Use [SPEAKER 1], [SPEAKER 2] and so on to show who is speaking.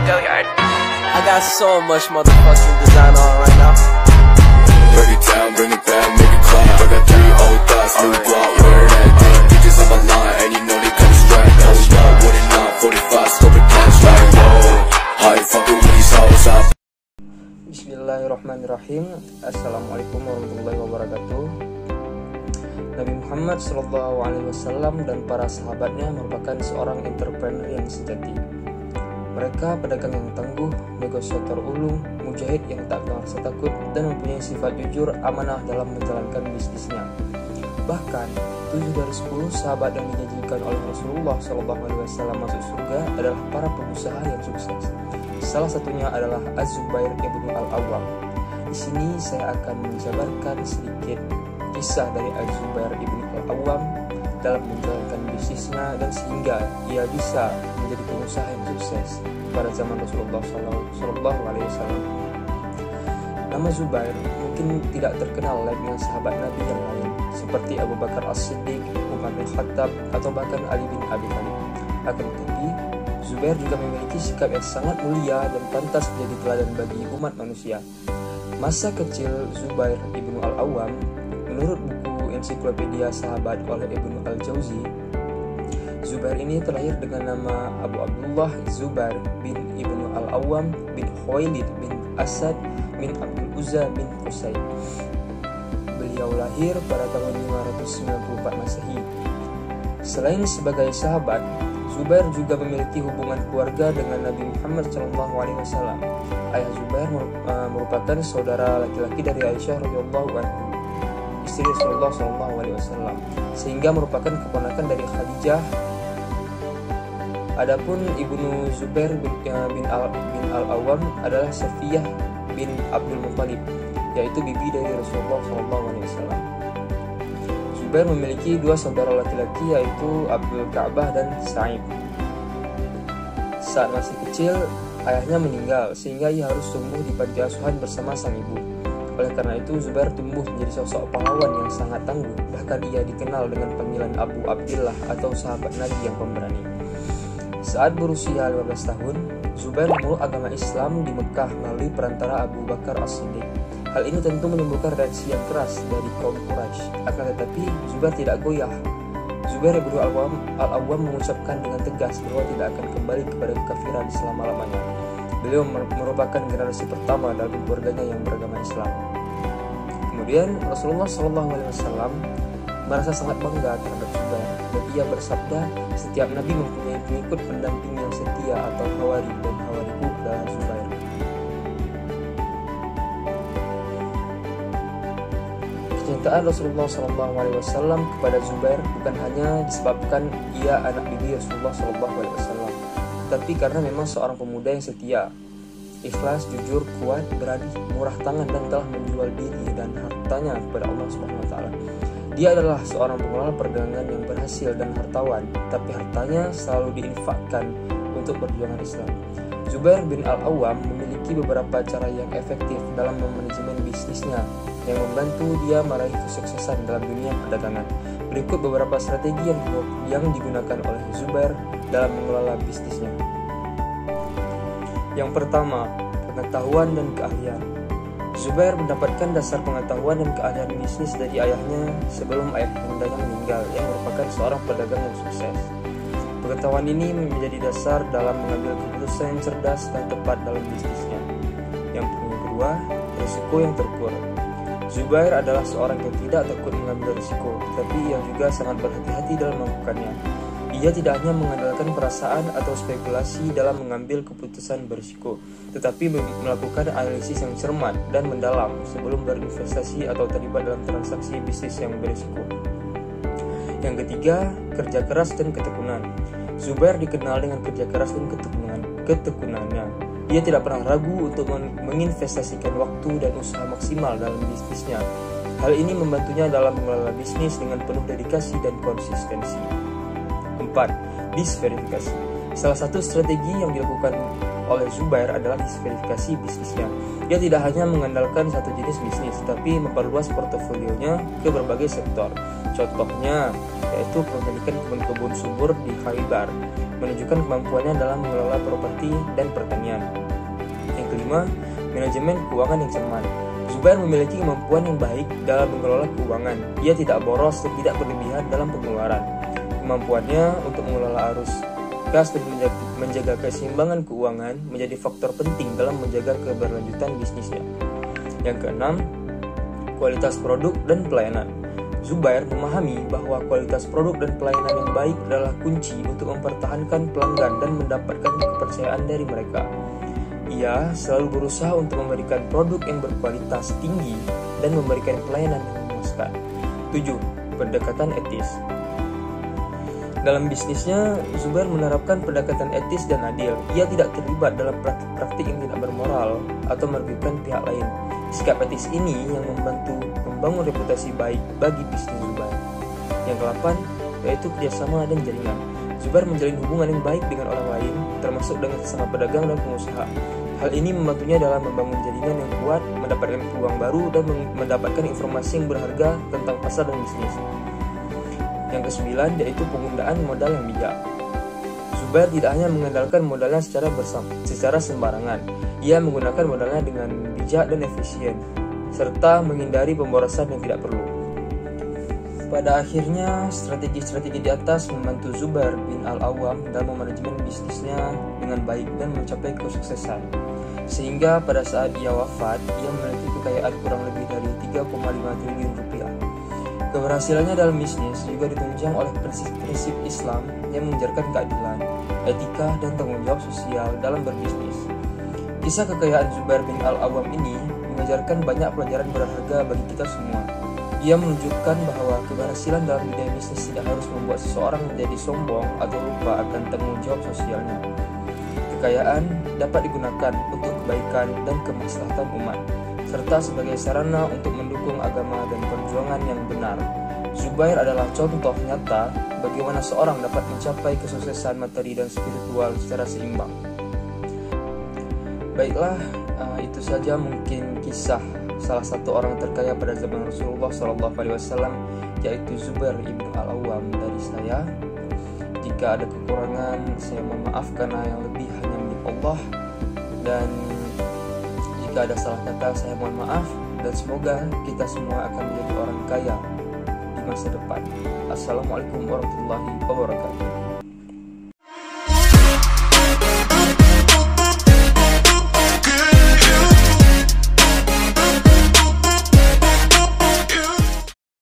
[SPEAKER 1] Gilliard. I got so much motherfucking design on right now.
[SPEAKER 2] Break it down, bring it back, make it clap. I got 3 old thoughts, new block, where that thing. Bitches on my line, and you know they come straight. Hold up, what it not, 45, scope it cash like whoa. How you fucking with these hoes up?
[SPEAKER 3] Bismillahirrahmanirrahim. Assalamualaikum warahmatullahi wabarakatuh. Nabi Muhammad SAW dan para sahabatnya merupakan seorang entrepreneur yang sejati. Mereka pedagang yang tangguh, negosiator ulung, mujahid yang tak kenal rasa takut, dan mempunyai sifat jujur, amanah dalam menjalankan bisnisnya. Bahkan 7 dari 10 sahabat yang dijanjikan oleh Rasulullah SAW masuk surga adalah para pengusaha yang sukses. Salah satunya adalah Az-Zubair ibnu Al-Awwam. Di sini saya akan menjabarkan sedikit kisah dari Az-Zubair ibnu Al-Awwam dalam menjalankan bisnisnya dan sehingga ia bisa menjadi pengusaha yang sukses pada zaman Rasulullah SAW. Nama Zubair mungkin tidak terkenal layaknya sahabat Nabi yang lain seperti Abu Bakar As-Siddiq, Umar bin Khattab, atau bahkan Ali bin Abi Thalib. Akan tetapi Zubair juga memiliki sikap yang sangat mulia dan pantas menjadi teladan bagi umat manusia. Masa kecil Zubair ibnu Al-Awwam, menurut buku ensiklopedia sahabat oleh Ibnu Al-Jauzi, Zubair ini terlahir dengan nama Abu Abdullah Zubair bin Ibnu Al-Awwam bin Khuwailid bin Asad bin Abdul Uzza bin Qusay. Beliau lahir pada tahun 594 Masehi. Selain sebagai sahabat, Zubair juga memiliki hubungan keluarga dengan Nabi Muhammad SAW. Ayah Zubair merupakan saudara laki-laki dari Aisyah radhiyallahu anha, istri Rasulullah SAW, sehingga merupakan keponakan dari Khadijah. Adapun ibnu Zubair bin Al-Awwam adalah Safiyah bin Abdul Muttalib, yaitu bibi dari Rasulullah SAW. Zubair memiliki 2 saudara laki-laki, yaitu Abdul Ka'bah dan Sa'ib. Saat masih kecil, ayahnya meninggal sehingga ia harus tumbuh di panti asuhan bersama sang ibu. Oleh karena itu, Zubair tumbuh menjadi sosok pahlawan yang sangat tangguh. Bahkan ia dikenal dengan panggilan Abu Abdillah atau sahabat Nabi yang pemberani. Saat berusia 15 tahun, Zubair memeluk agama Islam di Mekah melalui perantara Abu Bakar As-Siddiq. Hal ini tentu menimbulkan reaksi yang keras dari kaum Quraisy. Akan tetapi, Zubair tidak goyah. Zubair ibnu Al-Awwam mengucapkan dengan tegas bahwa tidak akan kembali kepada kekafiran selama-lamanya. Beliau merupakan generasi pertama dalam keluarganya yang beragama Islam. Kemudian Rasulullah SAW merasa sangat bangga terhadap Zubair, dan ia bersabda, setiap Nabi mempunyai pengikut pendamping yang setia atau hawari, dan hawariku adalah Zubair. Kecintaan Rasulullah SAW kepada Zubair bukan hanya disebabkan ia anak bibi Rasulullah SAW, tapi karena memang seorang pemuda yang setia, ikhlas, jujur, kuat, berani, murah tangan, dan telah menjual diri dan hartanya kepada Allah SWT. Dia adalah seorang pengelola perdagangan yang berhasil dan hartawan, tapi hartanya selalu diinfakkan untuk perjuangan Islam. Zubair bin Al-Awwam memiliki beberapa cara yang efektif dalam memanajemen bisnisnya yang membantu dia meraih kesuksesan dalam dunia perdagangan. Berikut beberapa strategi yang digunakan oleh Zubair dalam mengelola bisnisnya. Yang pertama, pengetahuan dan keahlian. Zubair mendapatkan dasar pengetahuan dan keahlian bisnis dari ayahnya sebelum ayah bundanya meninggal, yang merupakan seorang pedagang yang sukses. Pengetahuan ini menjadi dasar dalam mengambil keputusan yang cerdas dan tepat dalam bisnisnya. Yang kedua, risiko yang terukur. Zubair adalah seorang yang tidak takut mengambil risiko, tetapi yang juga sangat berhati-hati dalam melakukannya. Ia tidak hanya mengandalkan perasaan atau spekulasi dalam mengambil keputusan berisiko, tetapi melakukan analisis yang cermat dan mendalam sebelum berinvestasi atau terlibat dalam transaksi bisnis yang berisiko. Yang ketiga, kerja keras dan ketekunan. Zubair dikenal dengan kerja keras dan ketekunannya. Ia tidak pernah ragu untuk menginvestasikan waktu dan usaha maksimal dalam bisnisnya. Hal ini membantunya dalam mengelola bisnis dengan penuh dedikasi dan konsistensi. 4. Disverifikasi. Salah satu strategi yang dilakukan oleh Zubair adalah disverifikasi bisnisnya. Ia tidak hanya mengandalkan satu jenis bisnis, tapi memperluas portofolionya ke berbagai sektor. Contohnya yaitu kepemilikan kebun-kebun subur di Khaybar, menunjukkan kemampuannya dalam mengelola properti dan pertanian. Yang kelima, manajemen keuangan yang cermat. Zubair memiliki kemampuan yang baik dalam mengelola keuangan. Ia tidak boros dan tidak berlebihan dalam pengeluaran. Kemampuannya untuk mengelola arus kas dan menjaga keseimbangan keuangan menjadi faktor penting dalam menjaga keberlanjutan bisnisnya. Yang keenam, kualitas produk dan pelayanan. Zubair memahami bahwa kualitas produk dan pelayanan yang baik adalah kunci untuk mempertahankan pelanggan dan mendapatkan kepercayaan dari mereka. Ia selalu berusaha untuk memberikan produk yang berkualitas tinggi dan memberikan pelayanan yang memuaskan. 7. Pendekatan etis. Dalam bisnisnya, Zubair menerapkan pendekatan etis dan adil. Ia tidak terlibat dalam praktik-praktik yang tidak bermoral atau merugikan pihak lain. Sikap etis ini yang membantu membangun reputasi baik bagi bisnis Zubair. Yang ke-8 yaitu kerjasama dan jaringan. Zubair menjalin hubungan yang baik dengan orang lain, termasuk dengan sesama pedagang dan pengusaha. Hal ini membantunya dalam membangun jaringan yang kuat, mendapatkan peluang baru, dan mendapatkan informasi yang berharga tentang pasar dan bisnis. Yang ke-9 yaitu penggunaan modal yang bijak. Zubair tidak hanya mengandalkan modalnya secara sembarangan. Ia menggunakan modalnya dengan bijak dan efisien, serta menghindari pemborosan yang tidak perlu. Pada akhirnya, strategi-strategi di atas membantu Zubair bin Al-Awwam dalam memanajemen bisnisnya dengan baik dan mencapai kesuksesan. Sehingga pada saat ia wafat, ia memiliki kekayaan kurang lebih dari 3,5 triliun rupiah. Keberhasilannya dalam bisnis juga ditunjang oleh prinsip-prinsip Islam yang mengajarkan keadilan, etika, dan tanggung jawab sosial dalam berbisnis. Kisah kekayaan Zubair bin Al-Awwam ini mengajarkan banyak pelajaran berharga bagi kita semua. Ia menunjukkan bahwa keberhasilan dalam dunia bisnis tidak harus membuat seseorang menjadi sombong atau lupa akan tanggung jawab sosialnya. Kekayaan dapat digunakan untuk kebaikan dan kemaslahatan umat, serta sebagai sarana untuk mendukung agama dan perjuangan yang benar. Zubair adalah contoh nyata bagaimana seorang dapat mencapai kesuksesan materi dan spiritual secara seimbang. Baiklah, itu saja mungkin kisah salah satu orang terkaya pada zaman Rasulullah SAW, yaitu Zubair ibn Al-Awwam dari saya. Jika ada kekurangan, saya mohon maaf karena yang lebih hanya milik Allah. Dan jika ada salah kata, saya mohon maaf. Dan semoga kita semua akan menjadi orang kaya di masa depan. Assalamualaikum warahmatullahi wabarakatuh.